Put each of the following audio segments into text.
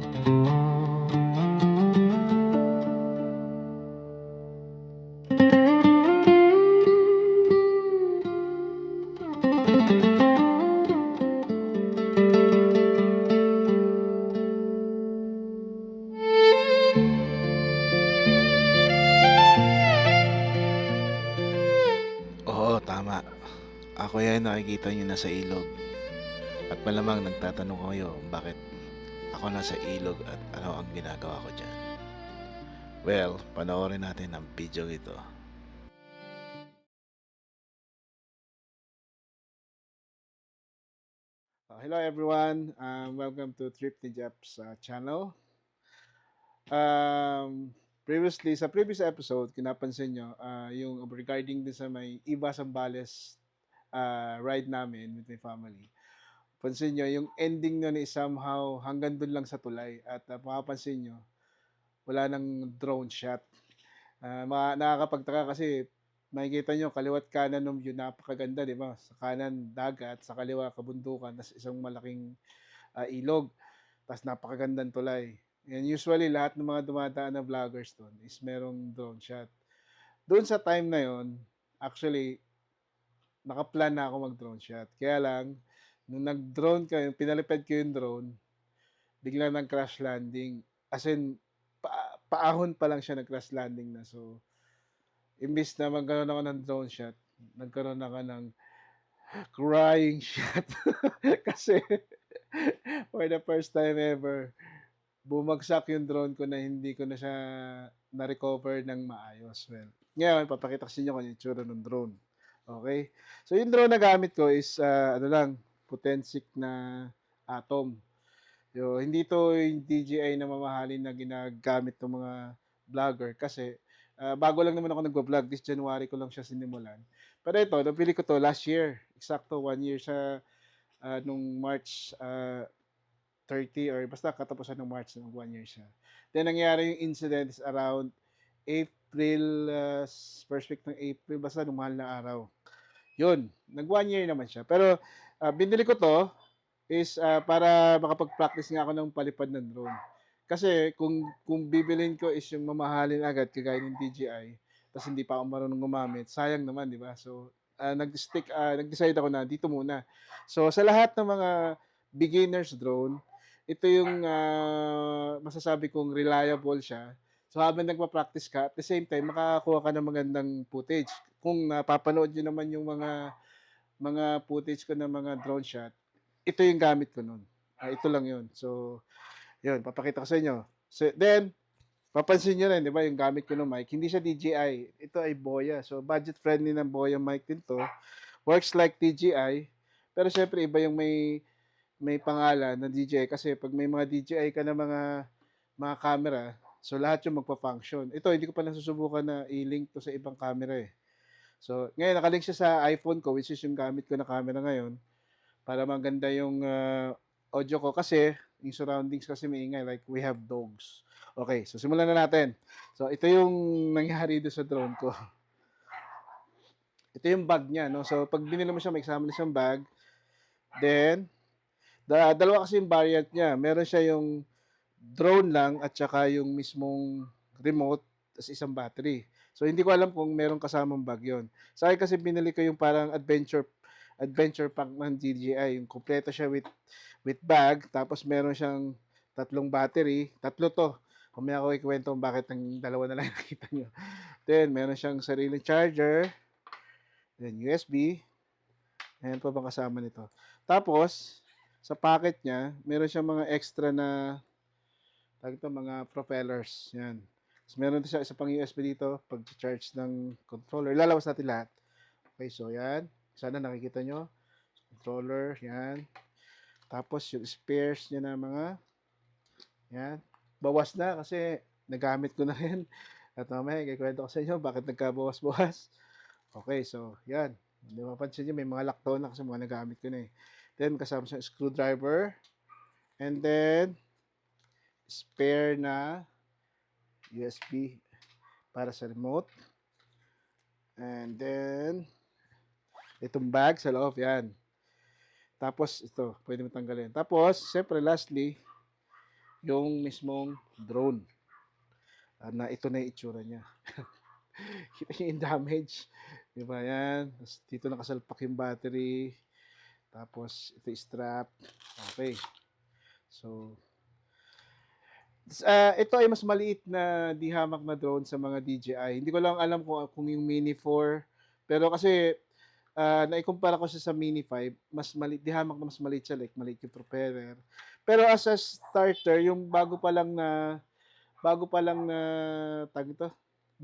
Oo, tama. Ako 'yan nakikita niyo nasa ilog at malamang nagtatanong kayo bakit ako nasa ilog at ano ang ginagawa ko diyan. Well, panoorin natin ang video ito. Hello everyone, welcome to Trip ni Jeff's channel. Um, sa previous episode, kinapansin nyo, yung regarding din sa may Iba Zambales ride namin with my family. Pansin nyo, yung ending nun is somehow hanggang dun lang sa tulay. At mapapansin nyo, wala nang drone shot. Nakakapagtaka kasi makikita nyo kaliwat kanan ng view, napakaganda, di ba? Sa kanan, dagat, sa kaliwa, kabundukan, tas isang malaking ilog, tas napakagandang tulay. And usually, lahat ng mga dumadaan na vloggers doon is merong drone shot. Doon sa time na yon, actually, nakaplan na ako mag-drone shot. Kaya lang, nung nag-drone ko, pinalipad ko yung drone, biglang nag-crash landing. As in, paahon pa lang siya nag-crash landing na. So, imbis na magkaroon ako ng drone shot, nagkaroon ako ng crying shot. Kasi, for the first time ever, bumagsak yung drone ko na hindi ko na siya na-recover ng maayos. Well, ngayon, papakita ko sa inyo kung ano yung itsura ng drone. Okay? So, yung drone na gamit ko is, ano lang, Potensic na Atom. Hindi to yung DJI na mamahalin na ginagamit ng mga vlogger kasi bago lang naman ako nagba-vlog. This January ko lang siya sinimulan. Pero ito, napili ko to last year. Eksakto 1 year siya nung March 30 or basta katapusan ng March ng 1 year siya. Then nangyari yung incident is around April, first week ng April, basta nung mahal na araw. Yun, nag 1 year naman siya. Pero binili ko to is para makapag-practice nga ako ng palipad ng drone. Kasi kung bibilin ko is yung mamahalin agad kagaya ng DJI, tapos hindi pa ako marunong gumamit, sayang naman, di ba? So, nag-decide ako na dito muna. So, sa lahat ng mga beginners drone, ito yung masasabi kong reliable siya. So, habang nagpa-practice ka, at the same time, makakakuha ka ng magandang footage. Kung napapanood nyo naman yung mga footage ko ng mga drone shot, ito yung gamit ko nun. Ito lang yun. So, yun, papakita ko sa inyo. So, then, papansin nyo rin, di ba, yung gamit ko ng mic, hindi siya DJI. Ito ay Boya. So, budget-friendly ng Boya mic din to. Works like DJI. Pero syempre, iba yung may pangalan ng DJI. Kasi pag may mga DJI ka na mga camera, so lahat yung magpa-function. Ito, hindi ko pa nasusubukan na i-link to sa ibang camera eh. So, ngayon, nakalink siya sa iPhone ko, which is yung gamit ko na camera ngayon, para maganda yung audio ko kasi yung surroundings kasi maingay, like we have dogs. Okay, so simulan na natin. So ito yung nangyari doon sa drone ko. Ito yung bag niya, no? So pag binili mo siya, may kasama na siyang bag. Then, dalawa kasi yung variant niya. Meron siya yung drone lang at saka yung mismong remote tas isang battery. So hindi ko alam kung meron kasamang bag yon. Sa akin kasi binili ko yung parang adventure pack ng DJI, yung kompleto siya with bag, tapos meron siyang tatlong battery, tatlo to. Mamaya ko ikwento kung bakit ang dalawa na lang nakita nyo. Then meron siyang sariling charger, then USB, ayan pa bang kasama nito. Tapos sa pocket niya, meron siyang mga extra na mga propellers. Yan. Tapos meron din siya isa pang USB dito pag charge ng controller. Lalabas natin lahat. Okay, so yan. Sana nakikita nyo. Controller, yan. Tapos yung spares niya na mga, yan. Bawas na kasi nagamit ko na rin. At mamaya, kikwento ko sa inyo bakit nagkabawas-bawas. Okay, so yan. Hindi mapansin nyo, may mga lockdown na kasi mga nagamit ko na eh. Then, kasama siya screwdriver. And then, spare na USB para sa remote. And then, itong bag sa loob, yan. Tapos, ito, pwede mo tanggalin. Tapos, siyempre, lastly, yung mismong drone, na ito na yung itsura niya. Kita niyo yung damage, 'di ba 'yan, ta's dito nakasalpak yung battery, tapos ito yung strap, okey. So, ito ay mas maliit na di-hamak na drone sa mga DJI. Hindi ko lang alam kung yung Mini 4, pero kasi, naikumpara ko siya sa Mini 5, mas maliit di-hamak na mas maliit siya, like maliit yung propeller. Pero as a starter, yung tawag nito,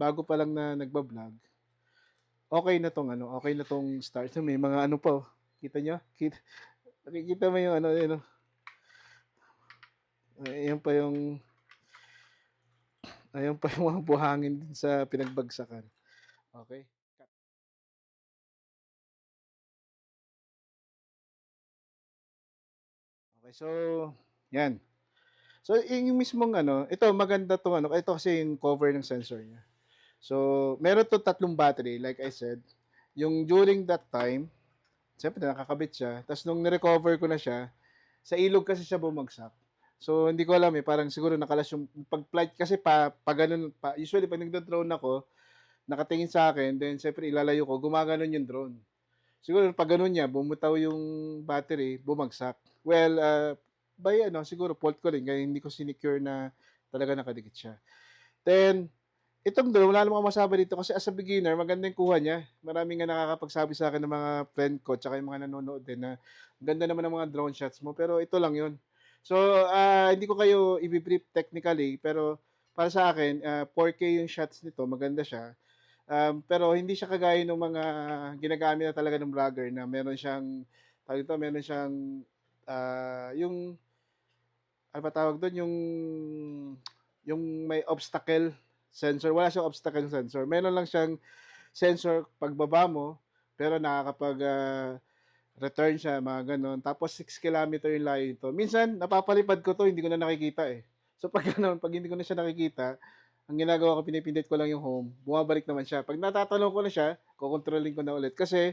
bago pa lang na nagba-vlog, okey na 'tong ano, okey na 'tong starter. May mga ano pa, oh, kita niyo? Nakikita mo yung ano, ayun, oh, ayan pa yung mga buhangin dun sa pinagbagsakan. Okey. Okey, so 'yan. So yung mismong ano, ito maganda 'tong ano, ito kasi yung cover ng sensor niya. So meron 'tong tatlong battery like I said. Yung during that time, siyempre nakakabit siya, ta's nung ni-recover ko na siya, sa ilog kasi siya bumagsak. So hindi ko alam, eh, parang siguro nakalas yung 'pag flight kasi pa gano'n usually 'pag nagdo-drone ako, nakatingin sa'kin then siyempre ilalayo ko, gumaganon yung drone. Siguro pag gano'n niya bumitaw yung battery, bumagsak. Well, by ano siguro fault ko rin kaya hindi ko sinecure na talaga nakadikit siya. Then, itong drone wala namang masabi dito kasi as a beginner maganda yung kuha niya. Marami nga nakakapagsabi sa'kin ng mga friend ko tsaka yung mga nanonood din na, "Ang ganda naman ng mga drone shots mo." Pero ito lang yun. So, hindi ko kayo ibi-brief technically pero para sa akin, 4K yung shots nito, maganda siya. Pero hindi siya kagaya nung mga ginagamit na talaga ng vlogger na meron siyang, tawag dito, meron siyang, yung ano ba tawag dun, yung may obstacle sensor, wala siyang obstacle sensor. Meron lang siyang sensor pagbaba mo, pero return siya, mga gano'n. Tapos 6 kilometer yung layo nito. Minsan napapalipad ko 'to, hindi ko na nakikita, eh. So 'pag gano'n, 'pag hindi ko na siya nakikita, ang ginagawa ko pinipindot ko lang yung home, bumabalik naman siya. 'Pag natatalon ko na siya, kokontrolin ko na ulit. Kasi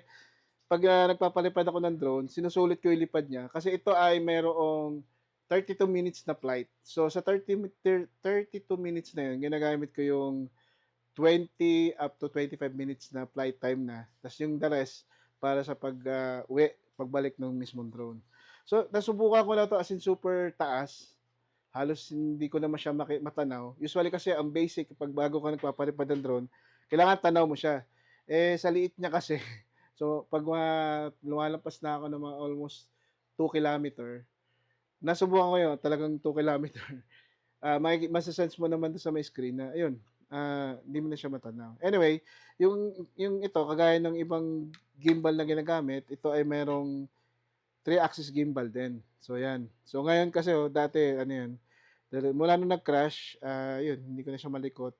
'pag, nagpapalipad ako ng drone, sinusulit ko yung lipad niya kasi ito ay mayroong 32 minutes na flight. So sa 32 minutes na yun, ginagamit ko yung 20 up to 25 minutes na flight time na, ta's yung the rest para sa pagbalik ng mismong drone. So nasubukan ko na 'to as in super taas, halos hindi ko naman siya matanaw. Usually kasi ang basic 'pag bago ka nagpapalipad ng drone, kailangan tanaw mo siya. Eh, sa liit niya kasi, so 'pag lumalampas na ako ng mga almost 2 kilometer, nasubukan ko 'yun, talagang 2 kilometer, mase-sense mo naman dun sa may screen na ayun, hindi mo na siya matanaw. Anyway, yung ito kagaya ng ibang gimbal na ginagamit, ito ay merong 3-axis gimbal din. So 'yan. So ngayon kasi, dati ano 'yan, mula nung nag-crash, 'yun hindi ko na siya malikot.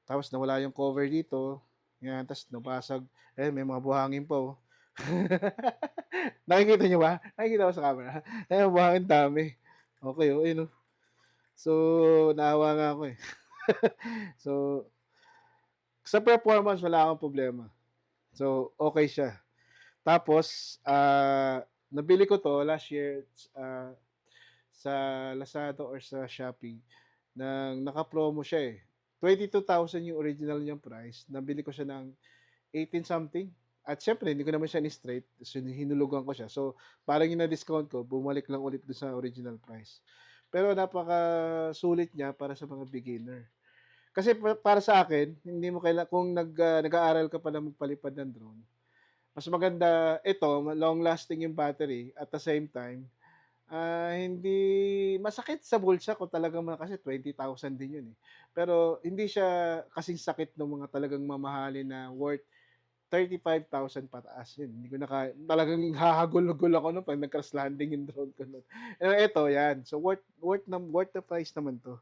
Tapos nawala yung cover dito, 'yan, ta's nabasag. Ayan, may mga buhangin pa, oh. Nakikita niyo ba? Nakikita mo sa camera? Ayan, buhangin dami. Okey, oh, ayun, oh. So, naawa nga ako, eh. So, sa performance wala akong problema. So, okey siya. Tapos, nabili ko 'to last year, sa Lazada or sa Shopee ng naka-promo siya, eh. 22,000 yung original niyang price, nabili ko siya ng 18 something. At siyempre hindi ko naman siya ni-straight, so hinulugan ko siya. So, parang yung na-discount ko, bumalik lang ulit dun sa original price. Pero napakasulit niya para sa mga beginner. Kasi para sa akin, hindi mo kung nag-aaral ka pa na magpalipad ng drone, mas maganda ito, long lasting yung battery at the same time, hindi masakit sa bulsa kung talagang kasi 20,000 din yun, eh. Pero hindi siya kasing sakit nung mga talagang mamahalin na worth 35,000 pataas, yun hindi ko talagang hahagulgol ako nun 'pag nag-crash landing yung drone ko nun. Eh, eto yan, so worth the price naman 'to.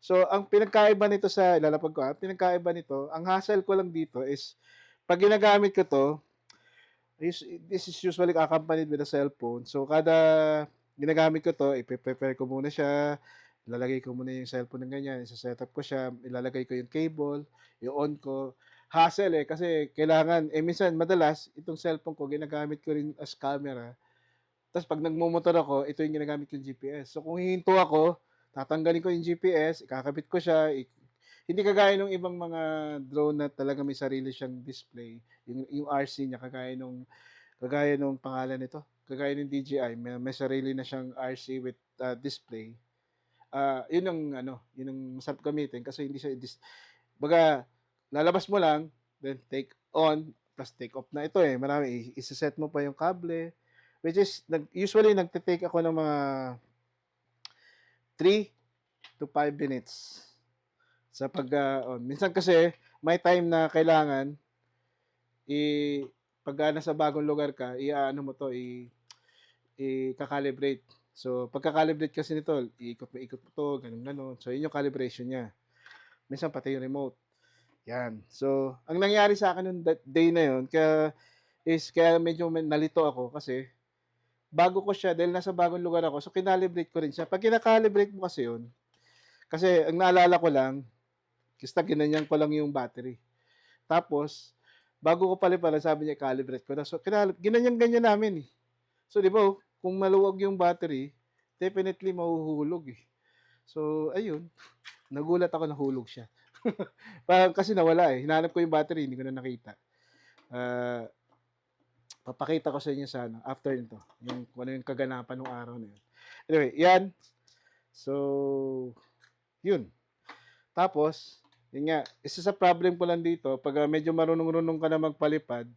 So ang pinagkaiba nito sa ilalapag ko, pinagkaiba nito, ang hassle ko lang dito is 'pag ginagamit ko 'to, this is usually accompanied with a cellphone. So kada ginagamit ko 'to, ipe-prepare ko muna siya, ilalagay ko muna yung cellphone ng ganyan, isa-setup ko siya, ilalagay ko yung cable, i-on ko. Hassle, eh, kasi kailangan minsan madalas itong cellphone ko ginagamit ko rin as camera, ta's 'pag nagmomotor ako, ito yung ginagamit kong GPS. So kung hihinto ako, tatanggalin ko yung GPS, ikakabit ko siya, hindi kagaya ng ibang mga drone na talagang may sarili siyang display, yung RC niya kagaya nung pangalan nito, kagaya ng DJI may sarili na siyang RC with, display. Yun ang ano, yun ang masarap gamitin kasi hindi siya kumbaga lalabas mo lang, then take on, plus take off na ito, eh, marami ise-set mo pa yung kable, which is usually nagte-take ako ng mga 3 to 5 minutes sa on. Minsan kasi may time na kailangan i pagka nasa bagong lugar ka, i-aano mo 'to, ika-calibrate. So, pagka-calibrate kasi nito, iikot na ikot mo 'to, gano'n, gano'n. So, yun yung calibration niya. Minsan pati yung remote, 'yan. So, ang nangyari sa'kin nung that day na yun kaya medyo nalito ako kasi bago ko siya dahil nasa bagong lugar ako, so kinalibrate ko rin siya. 'Pag kina-calibrate mo kasi yun, kasi ang naalala ko lang, basta ginanyan ko lang yung battery. Tapos, bago ko paliparan sabi niya calibrate ko na. So, ginanyan-ganyan namin, eh. So, 'di ba, kung maluwag yung battery, definitely mahuhulog, eh. So, ayun, nagulat ako nahulog siya. Parang kasi nawala, eh, hinanap ko yung battery hindi ko na nakita. Ah, Papakita ko sa inyo sa ano, after nito, yung kung ano yung kaganapan nung araw na yun. Anyway, 'yan. So, yun. Tapos, yun nga, isa sa problem ko lang dito 'pag, medyo marunong-runong ka na magpalipad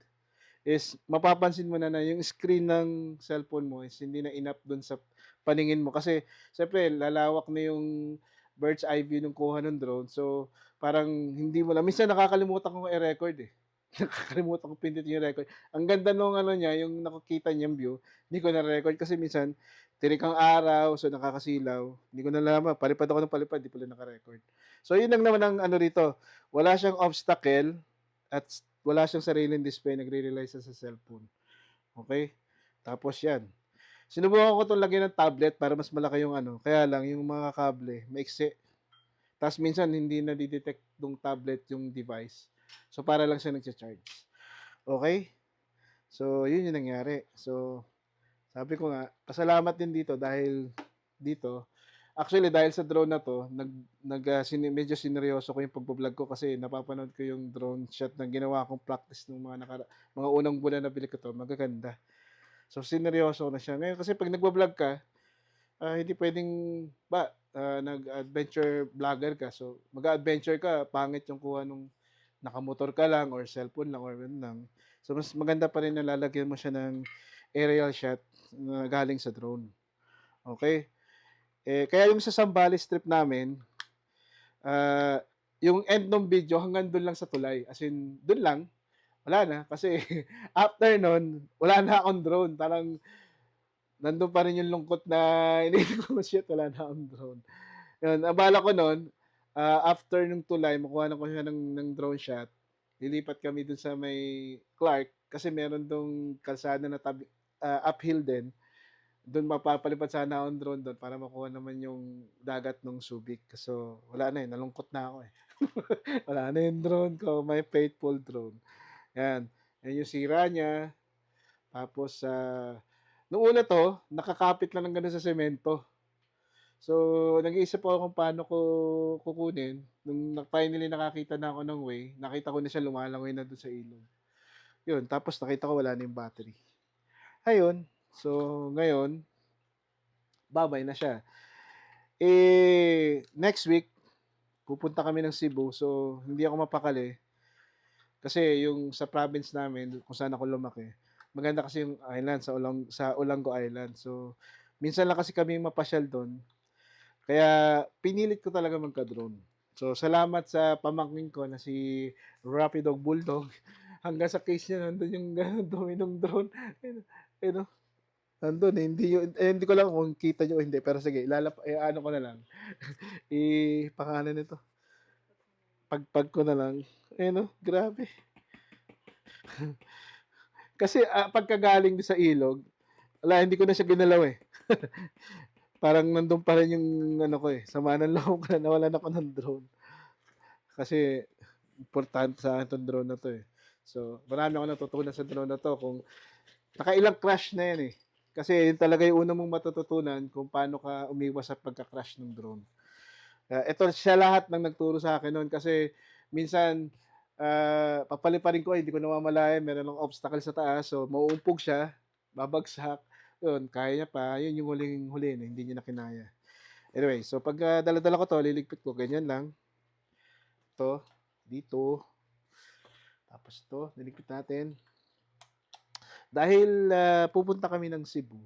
is mapapansin mo na yung screen ng cellphone mo is hindi na enough dun sa paningin mo. Kasi siyempre lalawak na yung bird's eye view nung kuha ng drone. So, parang hindi mo na minsan nakakalimutan kong i-record, eh. Nakakalimutan kong pindutin yung record. Ang ganda nung ano niya, yung nakikita niyang view, hindi ko na-record kasi minsan tirik ang araw, so nakakasilaw. Hindi ko nalaman, palipad ako ng palipad, di pala naka-record. So, yun lang naman ang ano rito, wala siyang obstacle at wala siyang sariling display, nagre-rely siya sa cellphone. Okay? Tapos yan. Sinubukan ko 'tong lagyan ng tablet para mas malaki yung ano, kaya lang yung mga kable maiksi. Ta's minsan hindi nade-detect nung tablet yung device. So, para lang siya nagcha-charge. Okay. So, yun yung nangyari. So, sabi ko nga, pasalamat din dito dahil dito actually dahil sa drone na 'to medyo sineryoso ko yung pagbo-vlog ko kasi napapanood ko yung drone shot na ginawa kong practice nung mga unang buwan na bili ko 'to, magaganda. So, sineryoso ko na siya. Ngayon kasi 'pag nagvo-vlog ka, hindi puwedeng nag-adventure vlogger ka, so mag-a-adventure ka, pangit yung kuha nung nakamotor ka lang or cellphone lang or ano lang. So, mas maganda pa rin na lalagyan mo siya ng aerial shot na galing sa drone, okey? Kaya yung sa Zambales trip namin, ah, yung end nung video hanggang dun lang sa tulay, as in dun lang, wala na kasi after nun wala na akong drone, parang nandun pa rin yung lungkot na iniisip ko, "Shit, wala na akong drone." Yun, ang balak ko nun, after nung tulay makuha na ko siya ng drone shot, lilipat kami dun sa may Clark kasi meron dong kalsada na uphill din. Dun mapapalipad sana akong drone dun para makuha naman yung dagat nung Subic. Kaso wala na, eh, nalungkot na ako, eh. Wala na yung drone ko, my faithful drone. Yan, yan yung sira niya. Tapos, nung una 'to, nakakapit lang ng gano'n sa semento. So, nag-iisip ako kung paano ko kukunin. Nung finally nakakita na ako ng way, nakita ko na siya lumalangoy na dun sa ilog. Yun, tapos nakita ko wala na yung battery. Ayun, so ngayon, babay na siya. Next week pupunta kami ng Cebu, so hindi ako mapakali kasi yung sa province namin kung saan ako lumaki, maganda kasi yung island sa Olango Island. So, minsan lang kasi kami mapasyal dun, kaya pinilit ko talaga magka-drone. So, salamat sa pamangkin ko na si Rapidog Bulldog. Hanggang sa case niya nandun yung dumi nung drone. Ayun, nandun, eh, hindi ko lang kung kita niyo o hindi, pero sige ano ko na lang, pangalan nito, pagpag ko na lang. Ayun, oh, grabe. Kasi, pagkagaling do'n sa ilog, wala, hindi ko na siya ginalaw, eh. Parang nandun pa rin yung ano ko, eh, sama ng loob ko na nawalan ako ng drone. Kasi importante sa'kin 'tong drone na 'to, eh. So, marami akong natutunan sa drone na 'to kung nakailang crash na 'yan, eh. Kasi yun talaga yung una mong matututunan kung paano ka umiwas sa pagka-crash ng drone. Ito siya lahat ng nagturo sa akin nun kasi minsan, papaliparin ko, hindi ko namamalayan meron ng obstacle sa taas, so mauumpog siya, babagsak, yun kaya niya pa, yun yung huling-huli na hindi niya na kinaya. Anyway, so pagka dala-dala ko 'to, liligpit ko ganyan lang, 'to, dito, tapos 'to, liligpit natin. Dahil, pupunta kami ng Cebu,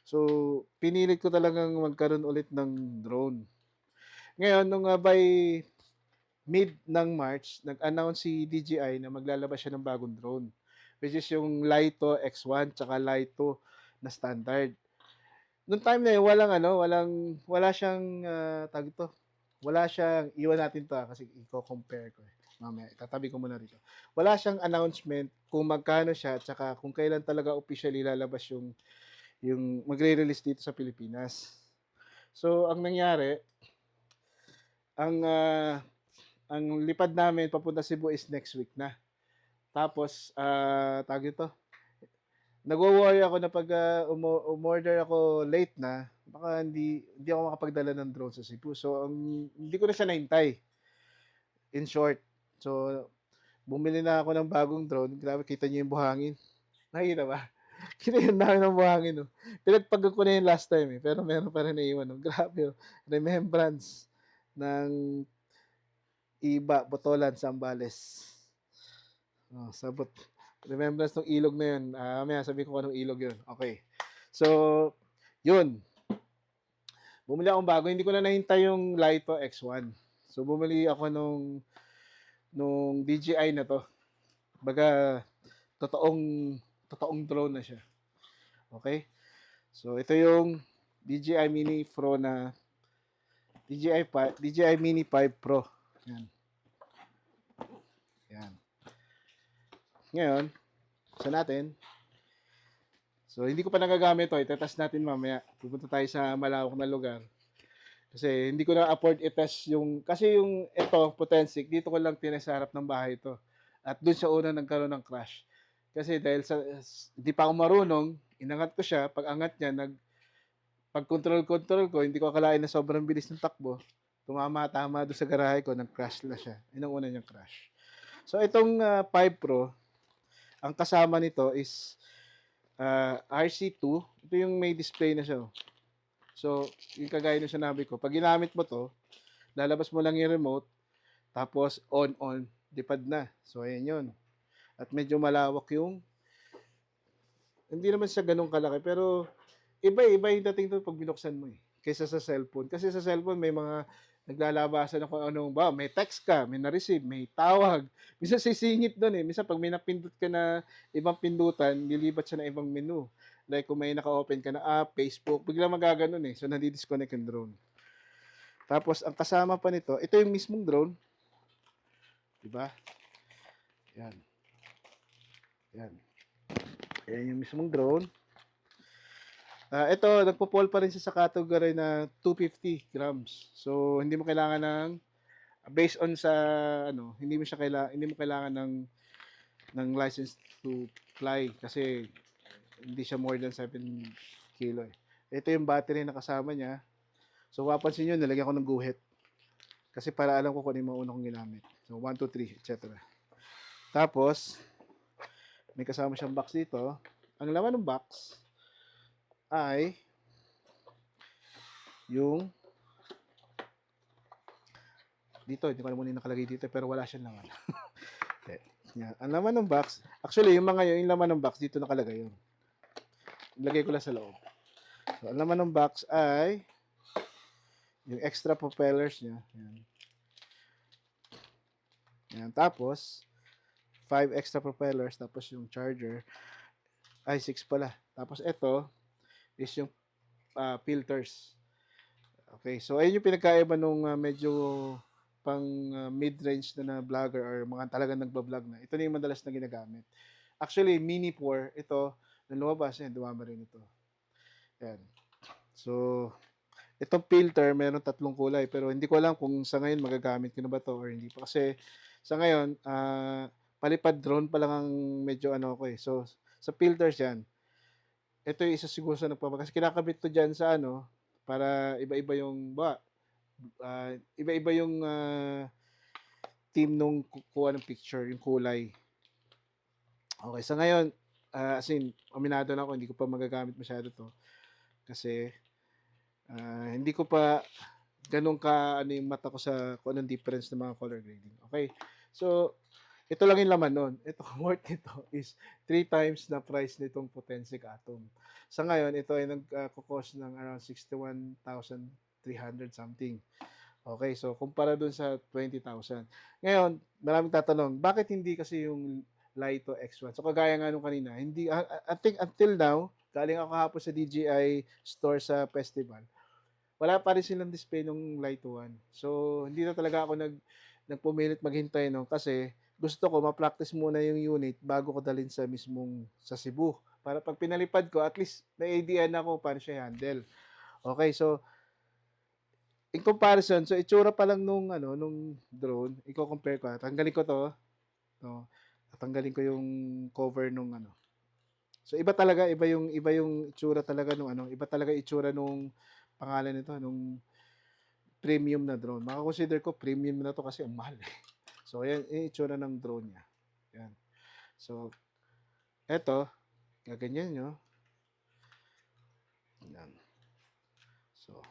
so pinilit ko talagang magkaroon ulit ng drone. Ngayon nung, by mid ng March, nag-announce si DJI na maglalabas siya ng bagong drone, which is yung Lito X1 tsaka Lito na standard. Nung time na yun wala siyang, tawag dito, wala siyang iwan natin 'to, kasi iko-compare ko, mamaya itatabi ko muna rito. Wala siyang announcement kung magkano siya at saka kung kailan talaga officially lalabas yung magre-release dito sa Pilipinas. So ang nangyari, ang, ang lipad namin papunta Cebu is next week na. Tapos, tawag dito, nagwo-worry ako na 'pag, umorder ako late na, baka hindi ako makapagdala ng drone sa Cebu. So, hindi ko na siya nahintay, in short. So, bumili na ako ng bagong drone, grabe kita niyo yung buhangin, nakikita ba? Kita yung dami ng buhangin, oh. Pinagpagod ko na yun last time, eh, pero meron pa rin naiwan, oh. Grabe, oh, remembrance ng Iba, Botolan, Zambales. Oh, sabot. Remembrance nung ilog na yun, mamaya sabihin ko kung anong ilog yun. Okay. So, yun. Bumili akong bago, hindi ko na nahintay yung Lito X1. So, bumili ako nung DJI na 'to. Kumbaga totoong totoong drone na siya, okey? So, ito yung DJI Mini Pro na DJI Mini 5 Pro, 'yan, 'yan. Ngayon, buksan natin. So, hindi ko pa nagagamit 'to, ite-test natin mamaya. Pupunta tayo sa malawak na lugar. Kasi hindi ko na afford i-test kasi yung ito, Potensic, dito ko lang tinest sa harap ng bahay 'to. At dun siya una nagkaroon ng crash. Kasi dahil hindi pa ako marunong, inangat ko siya, pag-angat niya pag-control ko, hindi ko akalain na sobrang bilis ng takbo, tumama-tama dun sa garahe ko, nag-crash na siya. Yun ang una niyang crash. So itong, 5 Pro, ang kasama nito is, RC2. Ito yung may display na siya, oh. So, yung kagaya nung sinabi ko, 'pag ginamit mo 'to, lalabas mo lang yung remote, tapos on, lipad na. So, ayan yun. At medyo malawak hindi naman siya gano'n kalaki, pero iba yung dating dun 'pag binuksan mo, eh, kaysa sa cellphone. Kasi sa cellphone may mga naglalabasan na kung anong may text ka, may na-receive, may tawag, minsan sisingit dun, eh. Minsan 'pag may napindot ka na ibang pindutan, lilipat siya ng ibang menu. Like kung may naka-open ka na app, Facebook, biglang magaganon, eh. So, nadi-disconnect yung drone. Tapos ang kasama pa nito, ito yung mismong drone, 'di ba? 'Yan, 'yan. Ayan yung mismong drone. Ito nagpo-fall pa rin siya sa category na 250 grams. So, hindi mo kailangan ng based on sa hindi mo kailangan ng license to fly kasi hindi siya more than 7 kilo, eh. Ito yung battery na kasama niya. So, mapapansin niyo nilagyan ko ng guhit kasi para alam ko kung ano yung mga una kong ginamit. So, 1, 2, 3, et cetera. Tapos, may kasama siyang box dito. Ang laman ng box ay yung dito, hindi ko alam kung ano yung nakalagay dito, pero wala siyang laman. Yan. Ang laman ng box, actually, yung laman ng box, dito nakalagay yun. Ilagay ko lang sa loob. So, ang laman ng box ay yung extra propellers niya. Yan. Yan. Tapos, 5 extra propellers, tapos yung charger, ay 6 pala. Tapos ito is yung filters. Okay, so ayun yung pinagkaiba nung medyo pang mid-range na vlogger or mga talagang nagba-vlog na. Ito na yung madalas na ginagamit. Actually, Mini 4, ito, nung lumabas yan, dumama rin ito. Yan. So, itong filter, meron 3 kulay, pero hindi ko alam kung sa ngayon magagamit ko na ba to or hindi pa. Kasi sa ngayon, palipad drone pa lang ang medyo ko, eh. So, sa filters yan, ito yung isa siguro sa kasi kinakabit ko diyan sa ano, para iba-iba yung iba-iba yung, theme nung kukuha ng picture, yung kulay. Okay, sa ngayon, as in aminado na ako hindi ko pa magagamit masyado 'to kasi, hindi ko pa gano'n ka-ano yung mata ko sa kung anong difference ng mga color grading. Okay, so ito lang yung laman nun. Ito worth nito is 3 times na price nitong Potensic Atom. Sa ngayon ito ay nagko-cost ng around 61,300 something. Okay, so kumpara dun sa 20,000. Ngayon, maraming tatanong, bakit hindi kasi yung Lito X1? So kagaya nga nung kanina, hindi I think until now, galing ako kahapon sa DJI store sa festival, wala pa rin silang display nung Lito 1. So hindi na talaga ako nagpumilit maghintay nun kasi gusto ko ma-practice muna yung unit bago ko dalhin sa Cebu. Para 'pag pinalipad ko at least may idea na ako paano siya i-handle. Okay, so in comparison, so itsura pa lang nung ano, nung drone, iko-compare ko, tanggalin ko 'to, 'to, tatanggalin ko yung cover nung ano. So iba talaga, iba yung itsura talaga nung ano, iba talaga itsura nung pangalan nito, nung premium na drone. Mako-consider ko premium na 'to kasi ang mahal, eh. So ayan yung itsura ng drone niya, 'yan. So eto, gaganyan niyo, 'yan. So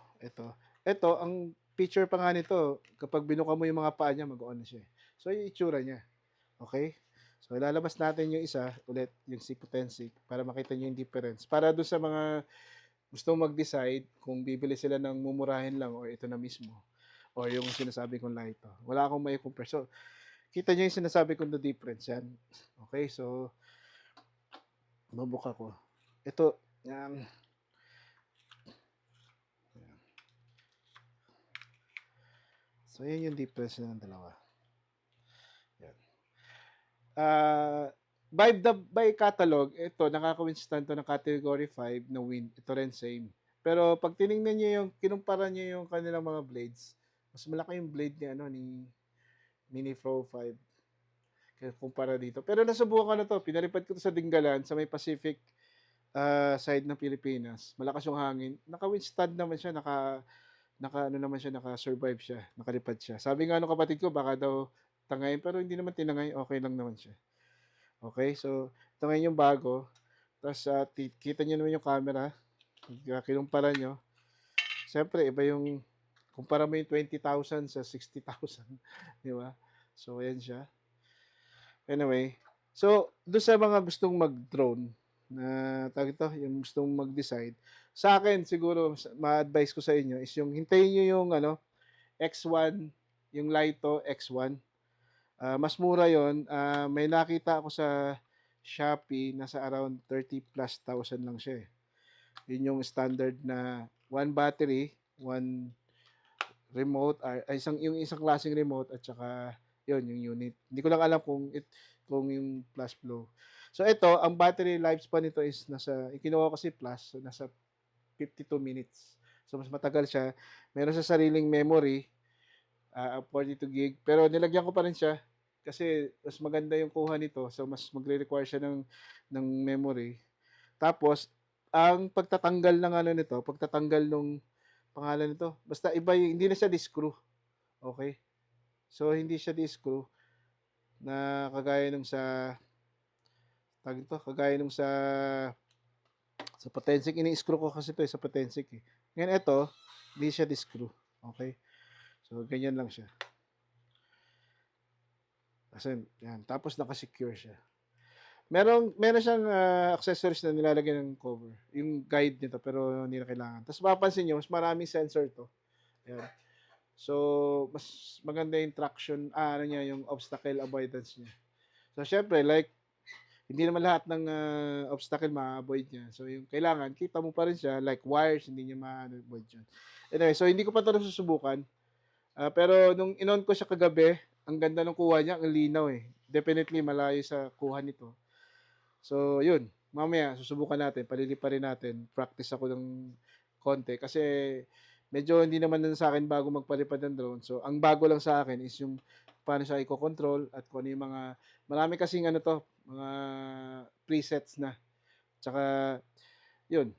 eto ang feature pa nga nito kapag binuka mo yung mga paa niya mag-o-on na siya, eh. So yung itsura niya. Okay. So ilalabas natin yung isa ulit, yung si Potensic para makita niyo yung difference. Para dun sa mga gustong mag-decide kung bibili sila ng mumurahin lang or ito na mismo or yung sinasabi kong Lito. Wala akong mai-compare. So kita niyo yung sinasabi kong the difference, yan. Okay, so bubuka ko. Ito, yan. So yan yung difference ng dalawa. Yan. By catalog, ito nakaka-withstand 'to ng category 5 na wind, ito rin same. Pero 'pag tiningnan niyo yung kinumpara niyo yung kanilang mga blades, mas malaki yung blade ni ano, ni Mini Pro 5 kumpara dito. Pero nasubukan ko na 'to, pinalipad ko 'to sa Dingalan, sa may Pacific, side ng Pilipinas. Malakas yung hangin, naka-withstand naman siya, naka-ano naman siya, naka-survive siya, nakalipad siya. Sabi nga nung kapatid ko baka daw tangayin, pero hindi naman tinangay, okey lang naman siya. Okay, so ito ngayon yung bago. Tapos, kita niyo naman yung camera, pagka kinumpara niyo, siyempre iba yung kumpara mo yung 20,000 sa 60,000, 'di ba? So ayan siya. Anyway, so dun sa mga gustong mag-drone na tawag dito, yung gustong mag-decide, sa akin siguro ma-advice ko sa inyo is yung hintayin niyo yung ano, X1, yung Lito X1. Mas mura yon, may nakita ako sa Shopee nasa around 30,000+ lang siya, eh. Yun yung standard na one battery, one remote, yung isang klaseng remote at saka yun yung unit. Hindi ko lang alam kung yung plus flow. So ito, ang battery lifespan nito is kinuha ko kasi plus, so nasa 52 minutes. So mas matagal siya. Meron sa sariling memory, 42 gig, pero nilagyan ko pa rin siya kasi mas maganda yung kuha nito, so mas magre-require siya ng memory. Tapos ang pagtatanggal ng ano nito, pagtatanggal nung pangalan nito, basta iba yung hindi na siya di-screw, okey? So hindi siya di-screw na kagaya nung sa tawag nito, kagaya nung sa Potensic, ini-screw ko kasi 'to, sa Potensic, eh. Ngayon ito, hindi siya di-screw, okey? So ganyan lang siya. Kasi yan, tapos naka-secure siya. Meron siyang, accessories na nilalagyan ng cover, yung guide nito pero hindi na kailangan. Tapos mapapansin niyo mas maraming sensor 'to, ayan. So, mas maganda yung traction, ano niya, yung obstacle avoidance niya. So siyempre like hindi naman lahat ng, obstacle ma-a-avoid niya. So yung kailangan kita mo pa rin siya like wires hindi niya ma-avoid yun. Anyway, so hindi ko pa 'to nasusubukan, pero nung in-on ko siya kagabi, ang ganda ng kuha niya, ang linaw, eh. Definitely malayo sa kuha nito. So yun, mamaya susubukan natin, paliliparin natin, practice ako ng konti kasi medyo hindi naman na sa'kin bago magpalipad ng drone. So ang bago lang sa akin is yung paano siya iko-control at kung ano yung marami kasing ano 'to, mga presets na. Tsaka Yun,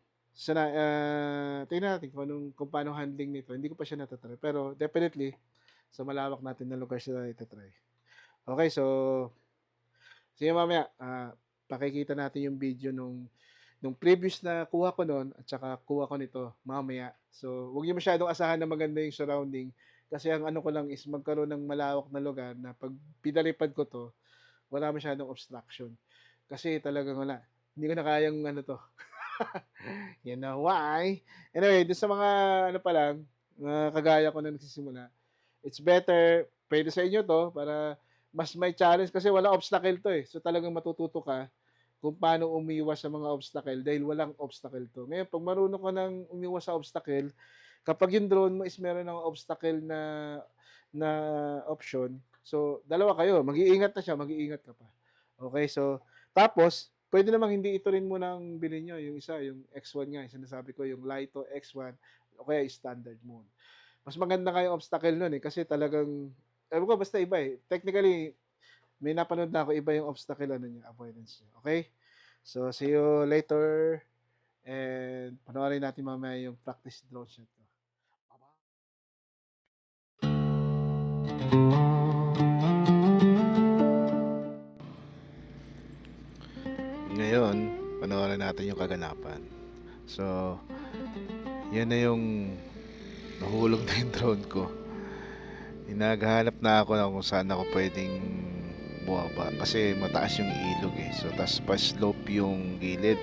tingnan natin kung paano handling nito. Hindi ko pa siya nata-try, pero definitely sa malawak natin na lugar siya ita-try. Okey, so sige mamaya, pakikita natin yung video nung previous na kuha ko nun at saka kuha ko nito mamaya. So, huwag niyo masyadong asahan na maganda yung surrounding kasi ang ano ko lang is magkaroon ng malawak na lugar na 'pag pinalipad ko 'to, wala masyadong obstruction. Kasi talagang wala, hindi ko na kayang ano 'to, you know why. Anyway, dun sa mga ano pa lang, mga kagaya ko na nagsisimula, it's better puwede sa inyo 'to para mas may challenge kasi walang obstacle 'to, eh. So, talagang matututo ka kung paano umiwas sa mga obstacle dahil walang obstacle 'to. Ngayon 'pag marunong ka ng umiwas sa obstacle, kapag yung drone mo is meron ng obstacle na na option, so dalawa kayo, mag-iingat na siya, mag-iingat ka pa. Okey, so tapos puwede namang hindi ito rin muna ang bilhin niyo, yung isa, yung X1 nga, yung sinasabi ko, yung Lito X1 o kaya standard mode. Mas maganda nga yung obstacle nun, eh, kasi talagang ewan ko basta iba, eh. Technically, may napanood na ako, iba yung obstacle ano niya, avoidance niya, okey? So, see you later and panoorin natin mamaya yung practice drone shot ko. Ba-bye. Ngayon, panoorin natin yung kaganapan. So, yan na yung nahulog na yung drone ko. Naghahanap na ako ng kung saan ako puwedeng bumaba kasi mataas yung ilog, eh. So, ta's pa-slope yung gilid.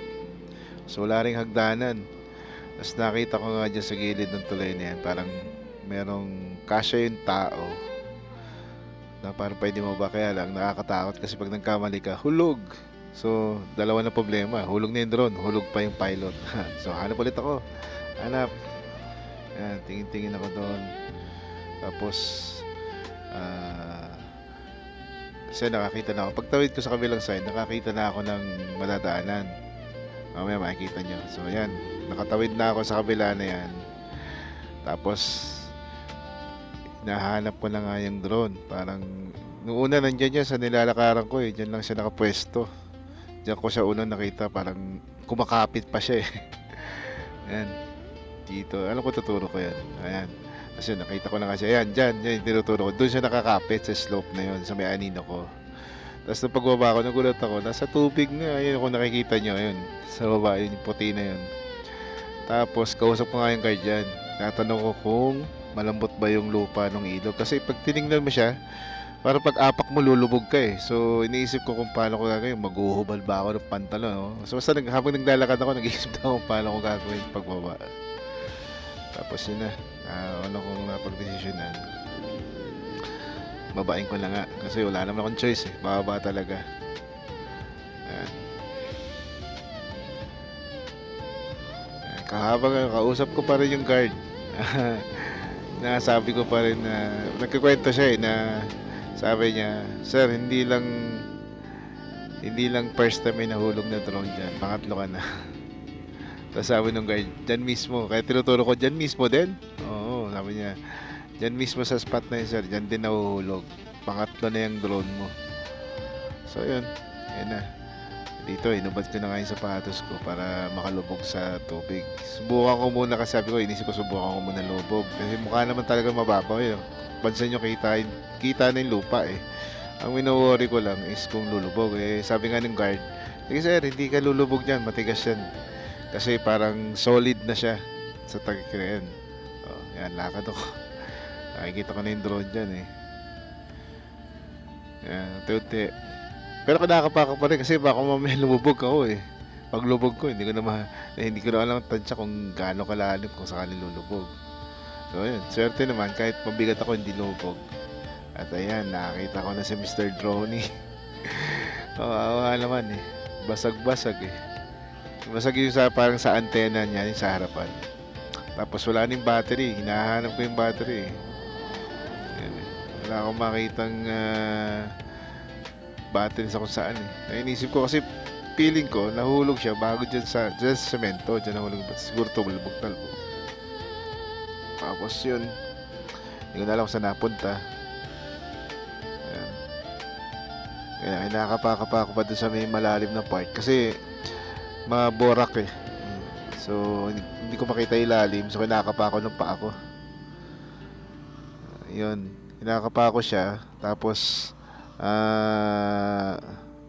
So, wala ring hagdanan. Ta's nakita ko nga diyan sa gilid ng tulay na yan, parang merong kasya yung tao na parang puwede bumaba, kaya lang nakakatakot kasi 'pag nagkamali ka, hulog. So, dalawa na problema, hulog na yung drone, hulog pa yung pilot. So, hanap ulit ako, hanap. Ayan, tingin-tingin ako doon. Tapos, ah, kasi nakakita na ako. Pagtawid ko sa kabilang side, nakakita na ako ng madadaanan. Mamaya makikita nyo. So, ayan, nakatawid na ako sa kabila na yan. Tapos, hinahanap ko na nga yung drone. Parang, nung una nandiyan yan sa nilalakaran ko, eh. Diyan lang siya nakapwesto. Diyan ko siya unang nakita, parang kumakapit pa siya, eh. Ayan, dito. Alam ko tuturo ko yan. Ayan. Kasi nakita ko na nga siya. Ayan, dyan yung tinuturo ko. Doon siya nakakapit sa slope na yun, sa may anino ko. Tapos nung pagbaba ko, nagulat ako. Nasa tubig na. Ayun kung nakikita nyo. Ayun, sa baba, yun yung puti na yun. Tapos, kausap ko nga yung guard dyan. Tatanong ko kung malambot ba yung lupa ng ilog. Kasi pag tinignan mo siya, parang pag apak mo, lulubog ka, eh. So, iniisip ko kung paano ko gagawin. Maghuhubal ba ako ng pantalon, no? So, basta habang naglalakad ako, nag-iisip na ako kung paano ko gagawin pagbaba. Tapos yun na, ano kong napagdesisyonan, babain ko na nga kasi wala naman akong choice, eh, bababa talaga. Ayan. Ayan. Kahabang kausap ko pa rin yung guard. Nasabi ko pa rin na nagkukwento siya, eh, na sabi niya, "Sir, hindi lang first time may nahulog na drone dyan, pangatlo ka na." Tapos sabi nung guard, "Dyan mismo." Kaya tinuturo ko, "Dyan mismo din?" Oo, sabi niya, "Dyan mismo sa spot na yun, sir. Dyan din nahuhulog. Pangatlo na yung drone mo." So, yun. Yun na. Dito, inubad ko na nga yung sapatos ko para makalubog sa tubig. Subukan ko muna kasi sabi ko, inisip ko subukan ko muna lubog. Kasi mukha naman talaga mababaw, eh. Pansin nyo, kita na yung lupa, eh. Ang wino-worry ko lang is kung lulubog. Eh, sabi nga ng guard, "Sige sir, hindi ka lulubog dyan. Matigas yan." Kasi parang solid na siya sa tagik na yan. Oh, yan, lakad ako. Nakikita ko na yung drone dyan, eh. Yan, unti-unti. Pero kinakapa pa rin kasi baka mamaya lumubog ako, eh. Pag lubog ko, hindi ko na alam ang tansya kung gaano kalalim kung sakaling lulubog. So, ayun. Swerte naman, kahit mabigat ako, hindi lubog. At ayan, nakakita ko na si Mr. Droney. Kawawa naman, eh. Basag-basag, eh. Basag yung parang sa antena niya, yung sa harapan. Tapos wala na yung battery. Hinahanap ko yung battery, eh. Ayan, eh. Wala akong makitang battery sa kung saan, eh. Nainisip ko kasi feeling ko nahulog siya bago dyan sa semento. Dyan nahulog. Siguro tumulbog-talbog. Tapos yun, hindi ko na alam kung saan napunta. Ayan. Kaya kinakapa-kapa ko pa doon sa may malalim na part kasi maborak, eh. So hindi ko makita ilalim, so kinakapa ko ng paa ko. Yun, kinakapa ko siya, tapos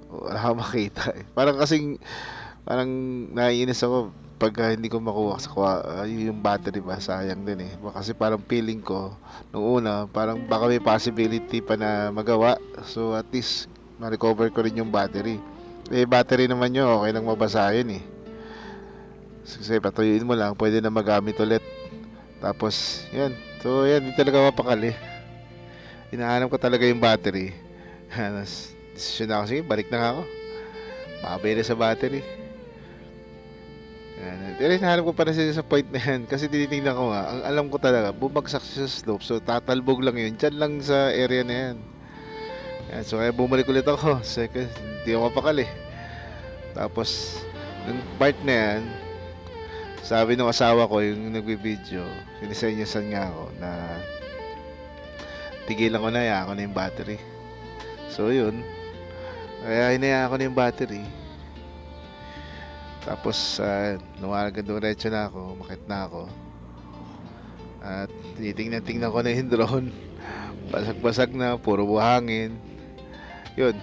wala akong makita eh. Parang naiinis ako pagka hindi ko makuha sa yung battery ba, sayang din eh. Kasi parang feeling ko nung una parang baka may possibility pa na magawa, so at least ma-recover ko rin yung battery. Battery naman nyo okay lang mabasahin eh, kasi patuyuin mo lang, pwede na magamit ulit. Tapos yan, so yan, hindi talaga mapakali. Hinahanap ko talaga yung battery. Desisyon na ako, sige balik na nga ako, makabay na sa battery. Yan. Pero hinahanap ko pa na siya sa point na yan, kasi tinitingnan ko nga, ang alam ko talaga bumagsak siya sa slope, so tatalbog lang yun dyan lang sa area na yan. Yan, so kaya bumalik ulit ako, second, hindi ako mapakali. Tapos ng part na yan, sabi ng asawa ko yung nagbibideo, sinisenyasan nga ako na tigilan ko na, hayaan ko na yung battery. So yun, kaya hinayaan ko na yung battery. Tapos dumiretso na ako, umakyat na ako. At tinitingnan ko na yung drone. Basag-basag na, puro buhangin. Yun,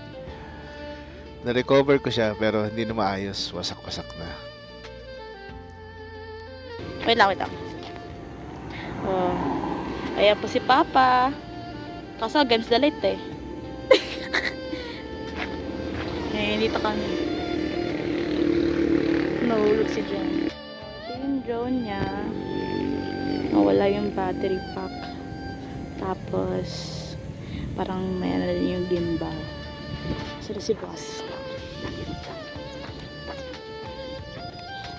na-recover ko siya pero hindi na maayos, wasak-wasak na. Wait lang. Oh. Ayan po si Papa. Kaso against the light eh. Ngayon dito kami. Nahulog si John. Ito yung drone niya. Nawala yung battery pack. Tapos parang may ano na din yung gimbal. Sila si boss.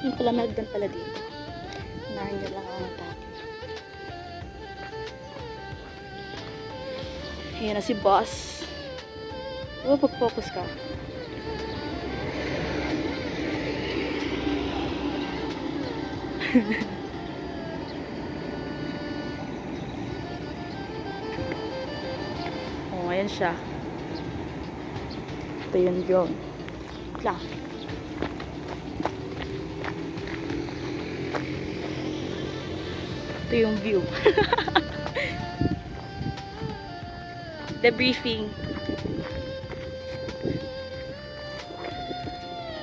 Yung pala magdan pala dito. Unahin niya lang ang attack. Ayan na si boss. O, pag-focus ka. Oh, ayan siya. Ito yung drone. Lang. Ito yung view. The briefing.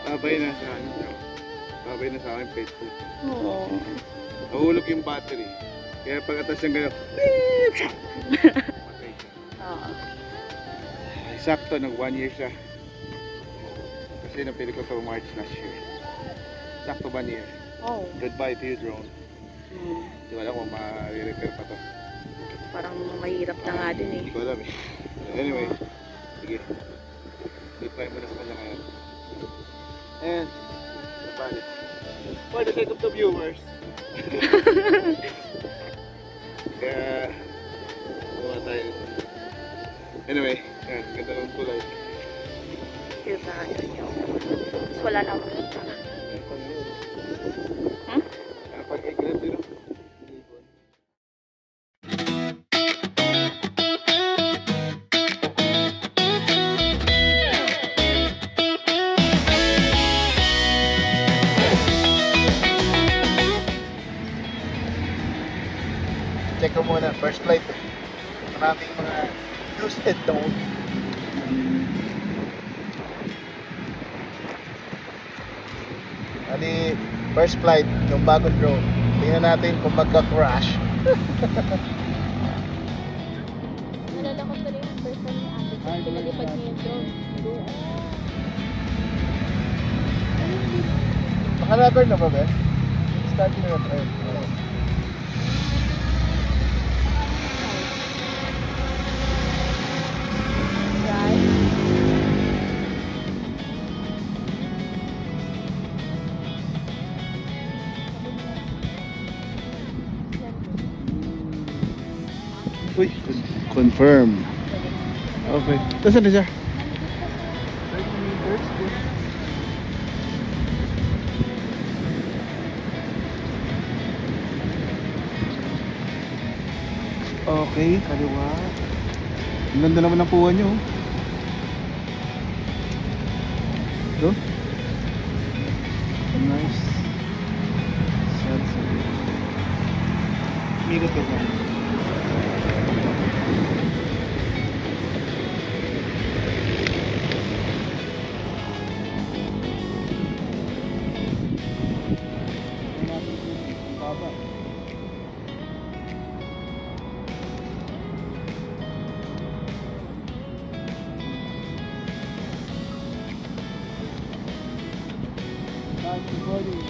Babay na sa akin Facebook. Oh. Nahulog yung battery. Kaya pagkatas yung gano'n, patay siya. Oo. Sakto, nag 1 year siya. Kasi napili ko to March last year. Sakto 1 year. Oh. Goodbye to you, drone. Hmm. Hindi ko alam kung ma-repair pa to. Parang mahirap na nga din eh. Hindi ko alam eh. Anyway, sige. Goodbye muna sa kanya ngayon. And, balik. For the sake of the viewers. Kaya, gawa tayo. Anyway, yan, ganda ng kulay. Kita nyo. Tapos wala na akong punta. Hmm? Pag-i-grab din. Check ko muna, first flight. Maraming mga do's and don'ts. Ali, first flight ng bagong drone. Tingnan natin kung magka-crash. Nalala ko tuloy yung first time ni ate. Pinalipad niya yung drone. Naka-rubber na ba, Ben? Start na ba? Uy, confirm. Okay. Nasaan na siya? Okay, kaliwa. Ang ganda naman ng puwan nyo. Ito? Nice. Umikot ka dyan. Tingnan natin kung baba. Good morning.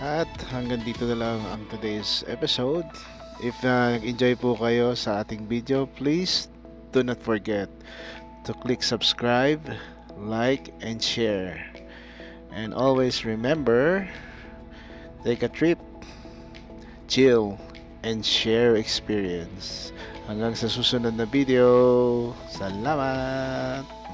At hanggang dito na lang ang today's episode. If nag-enjoy po kayo sa ating video, please do not forget to click subscribe, like, and share. And always remember, take a trip, chill, and share experience. Hanggang sa susunod na video. Salamat!